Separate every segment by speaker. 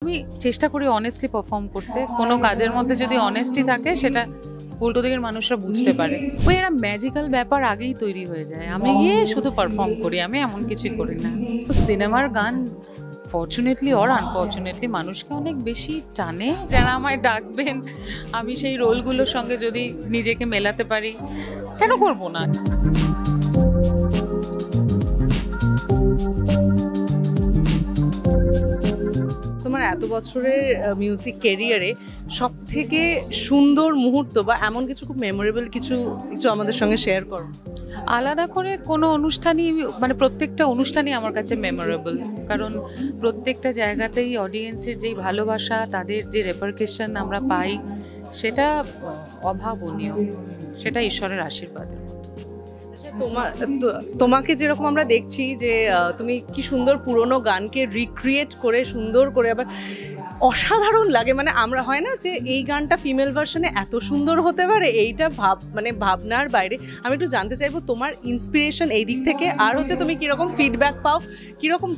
Speaker 1: আমি চেষ্টা করি অনেস্টলি পারফর্ম করতে। কোনো কাজের মধ্যে যদি অনেস্টি থাকে সেটা উল্টো দিকের মানুষরা বুঝতে পারে। ওই একটা ম্যাজিক্যাল ব্যাপার আগেই তৈরি হয়ে যায়। আমি গিয়ে শুধু পারফর্ম করি, আমি এমন কিছুই করি না। সিনেমার গান ফরচুনেটলি অর আনফরচুনেটলি মানুষকে অনেক বেশি টানে। যারা আমায় ডাকবেন, আমি সেই রোলগুলোর সঙ্গে যদি নিজেকে মেলাতে পারি, কেন করব না?
Speaker 2: তোমার এত বছরের মিউজিক ক্যারিয়ারে সব থেকে সুন্দর মুহূর্ত বা এমন কিছু খুব মেমোরেবল কিছু একটু আমাদের সঙ্গে শেয়ার করো।
Speaker 1: আলাদা করে কোনো অনুষ্ঠানই, মানে প্রত্যেকটা অনুষ্ঠানই আমার কাছে মেমোরেবল, কারণ প্রত্যেকটা জায়গাতেই অডিয়েন্সের যেই ভালোবাসা, তাদের যে রেপারকেশন আমরা পাই, সেটা অভাবনীয়, সেটা ঈশ্বরের আশীর্বাদের মতো।
Speaker 2: তোমাকে যেরকম আমরা দেখছি যে তুমি কি সুন্দর পুরোনো গানকে রিক্রিয়েট করে সুন্দর করে আবার অসাধারণ লাগে। মানে আমরা হয় না যে এই গানটা ফিমেল ভার্সনে এত সুন্দর হতে পারে, এইটা ভাবনার বাইরে। আমি একটু জানতে চাইবো তোমার ইন্সপিরেশন এই দিক থেকে, আর হচ্ছে তুমি কিরকম ফিডব্যাক পাও,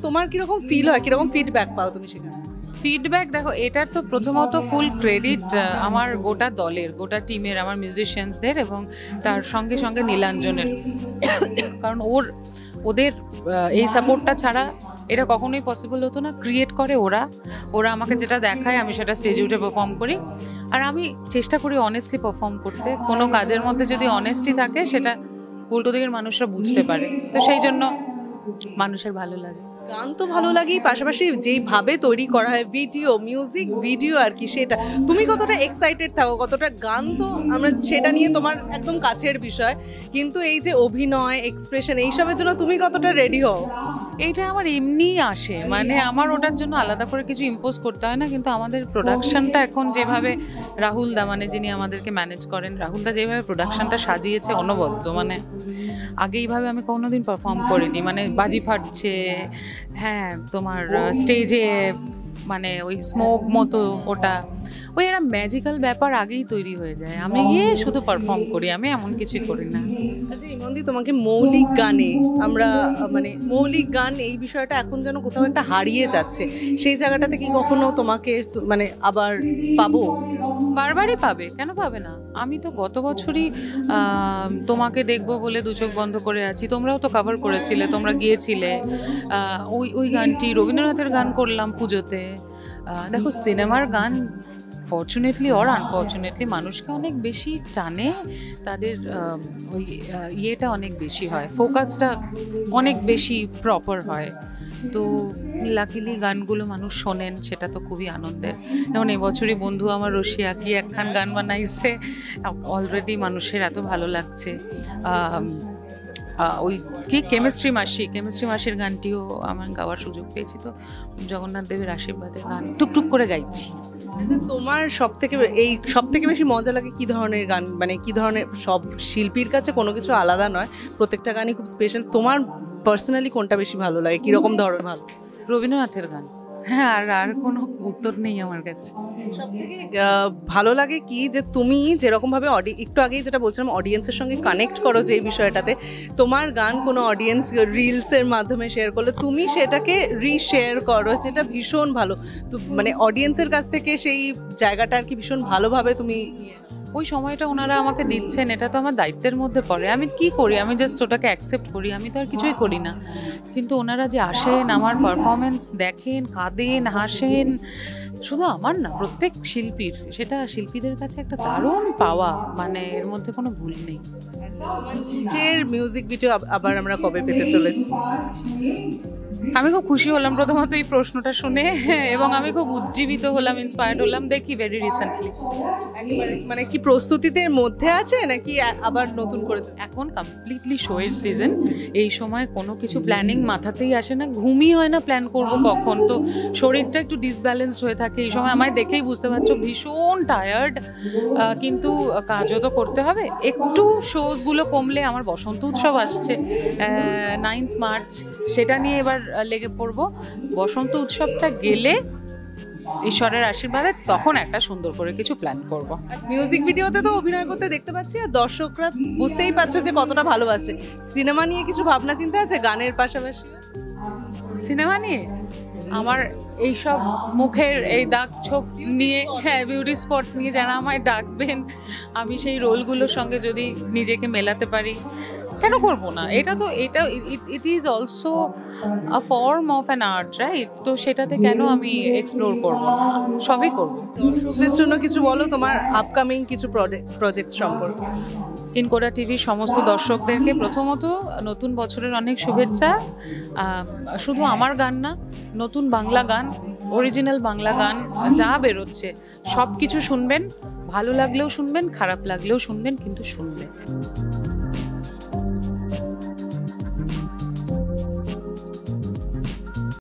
Speaker 2: তোমার কিরকম ফিল হয়, কিরকম ফিডব্যাক পাও তুমি সেখানে?
Speaker 1: ফিডব্যাক দেখো, এটার তো প্রথমত ফুল ক্রেডিট আমার গোটা দলের, গোটা টিমের, আমার মিউজিশিয়ানসদের এবং তার সঙ্গে সঙ্গে নীলাঞ্জনের। কারণ ওদের এই সাপোর্টটা ছাড়া এটা কখনোই পসিবল হতো না। ক্রিয়েট করে ওরা আমাকে যেটা দেখায় আমি সেটা স্টেজে উঠে পারফর্ম করি। আর আমি চেষ্টা করি অনেস্টলি পারফর্ম করতে। কোনো কাজের মধ্যে যদি অনেস্টি থাকে সেটা উল্টো দিকের মানুষরা বুঝতে পারে, তো সেই জন্য মানুষের ভালো লাগে।
Speaker 2: গান তো ভালো লাগেই, পাশাপাশি যেইভাবে তৈরি করা হয় ভিডিও, মিউজিক ভিডিও আর কি, সেটা তুমি কতটা এক্সাইটেড থাকো, কতটা গান তো আমরা সেটা নিয়ে তোমার একদম কাছের বিষয়, কিন্তু এই যে অভিনয়, এক্সপ্রেশন, এইসবের জন্য তুমি কতটা রেডি হও?
Speaker 1: এইটা আমার এমনিই আসে, মানে আমার ওটার জন্য আলাদা করে কিছু ইম্পোজ করতে হয় না। কিন্তু আমাদের প্রোডাকশনটা এখন যেভাবে রাহুল দা, মানে যিনি আমাদেরকে ম্যানেজ করেন, রাহুল দা যেভাবে প্রোডাকশনটা সাজিয়েছে অনবদ্য, মানে আগে এইভাবে আমি কোনোদিন পারফর্ম করিনি। মানে বাজি ফাটছে, হ্যাঁ, তোমার স্টেজে মানে ওই স্মোক মতো, ওটা ওই একটা ম্যাজিক্যাল ব্যাপার আগেই তৈরি হয়ে যায়। আমি গিয়ে শুধু পারফর্ম করি, আমি এমন কিছুই করি না।
Speaker 2: আচ্ছা ইমনদি, তোমাকে মৌলিক গানে আমরা মানে মৌলিক গান এই বিষয়টা এখন যেন কোথাও একটা হারিয়ে যাচ্ছে, সেই জায়গাটাতে কি কখনো তোমাকে মানে আবার পাবো?
Speaker 1: বারবারই পাবে, কেন পাবে না? আমি তো গত বছরই তোমাকে দেখবো বলে দু চোখ বন্ধ করে আছি, তোমরাও তো কভার করেছিলে, তোমরা গিয়েছিলে। ওই গানটি রবীন্দ্রনাথের গান করলাম পুজোতে। দেখো, সিনেমার গান ফরচুনেটলি অর আনফরচুনেটলি মানুষকে অনেক বেশি টানে, তাদের ওই ইয়েটা অনেক বেশি হয়, ফোকাসটা অনেক বেশি প্রপার হয়। তো লাকিলি গানগুলো মানুষ শোনেন, সেটা তো খুবই আনন্দের। যেমন এবছরই বন্ধু আমার রশিয়া কি একখান গান বানাইছে, অলরেডি মানুষের এত ভালো লাগছে। ওই কি কেমিস্ট্রি মাসির গানটিও আমার গাওয়ার সুযোগ পেয়েছি। তো জগন্নাথ দেবের আশীর্বাদে গান টুকটুক করে গাইছি।
Speaker 2: তোমার সব থেকে বেশি মজা লাগে কি ধরনের গান, মানে কি ধরনের? সব শিল্পীর কাছে কোনো কিছু আলাদা নয়, প্রত্যেকটা গানই খুব স্পেশাল। তোমার পার্সোনালি কোনটা বেশি ভালো লাগে, কিরকম ধরনের ভালো?
Speaker 1: রবীন্দ্রনাথের গান, হ্যাঁ, আর কোনো উত্তর নেই আমার কাছে।
Speaker 2: সবথেকে ভালো লাগে কি যে তুমি যেরকম ভাবে একটু আগেই যেটা বলছিলাম অডিয়েন্সের সঙ্গে কানেক্ট করো, যে এই বিষয়টাতে তোমার গান কোনো অডিয়েন্স রিলসের মাধ্যমে শেয়ার করলে তুমি সেটাকে রিশেয়ার করো, যেটা ভীষণ ভালো। তো মানে অডিয়েন্সের কাছ থেকে সেই জায়গাটা আর কি ভীষণ ভালোভাবে তুমি
Speaker 1: ওই সময়টা ওনারা আমাকে দিচ্ছেন, এটা তো আমার দায়িত্বের মধ্যে পড়ে। আমি কি করি? আমি জাস্ট ওটাকে অ্যাকসেপ্ট করি, আমি তো আর কিছুই করি না। কিন্তু ওনারা যে আসেন, আমার পারফরমেন্স দেখেন, কাঁদেন, হাসেন, শুধু আমার না, প্রত্যেক শিল্পীর, সেটা শিল্পীদের কাছে একটা দারুণ পাওয়া, মানে এর মধ্যে কোনো ভুল নেই। মিউজিক ভিডিও আবার আমরা কবে পেতে চলেছি? আমি খুব খুশি হলাম প্রথমত এই প্রশ্নটা শুনে, এবং আমি খুব উজ্জীবিত হলাম, ইন্সপায়ার্ড হলাম। দেখি ভেরি রিসেন্টলি।
Speaker 2: মানে কি প্রস্তুতিতে মধ্যে আছে নাকি আবার নতুন করে?
Speaker 1: এখন কমপ্লিটলি শোয়ের সিজন, এই সময় কোনো কিছু প্ল্যানিং মাথাতেই আসে না, ঘুমই হয় না প্ল্যান করব কখন। তো শরীরটা একটু ডিসব্যালেন্সড হয়ে থাকে এই সময়, আমায় দেখেই বুঝতে পারছো ভীষণ টায়ার্ড, কিন্তু কাজও তো করতে হবে। একটু শোজগুলো কমলে, আমার বসন্ত উৎসব আসছে 9th মার্চ, সেটা নিয়ে এবার লেগে পড়বো। বসন্ত উৎসবটা গেলে ঈশ্বরের আশীর্বাদে তখন একটা সুন্দর করে কিছু প্ল্যান করব।
Speaker 2: মিউজিক ভিডিওতে তো অভিনয় করতে দেখতে পাচ্ছি, আর দর্শকরা বুঝতেই পারছো যে কতটা ভালোবাসে। সিনেমা নিয়ে কিছু ভাবনা চিন্তা আছে গানের পাশাপাশি?
Speaker 1: সিনেমা নিয়ে আমার এইসব মুখের এই দাগ ছোপ নিয়ে, হ্যাঁ, বিউটি স্পট নিয়ে যারা আমায় ডাকবেন, আমি সেই রোলগুলোর সঙ্গে যদি নিজেকে মেলাতে পারি, কেন করব না? এটা it is also a form of an art, right? তো সেটাতে কেন আমি এক্সপ্লোর করব না? সবই করব।
Speaker 2: দর্শকদের জন্য কিছু বলো তোমার আপকামিং কিছু প্রজেক্ট সম্পর্কে।
Speaker 1: ইনকোডা টিভির সমস্ত দর্শকদেরকে প্রথমত নতুন বছরের অনেক শুভেচ্ছা। শুধু আমার গান না, নতুন বাংলা গান, অরিজিনাল বাংলা গান যা বেরোচ্ছে সব কিছু শুনবেন, ভালো লাগলেও শুনবেন, খারাপ লাগলেও শুনবেন, কিন্তু শুনবেন।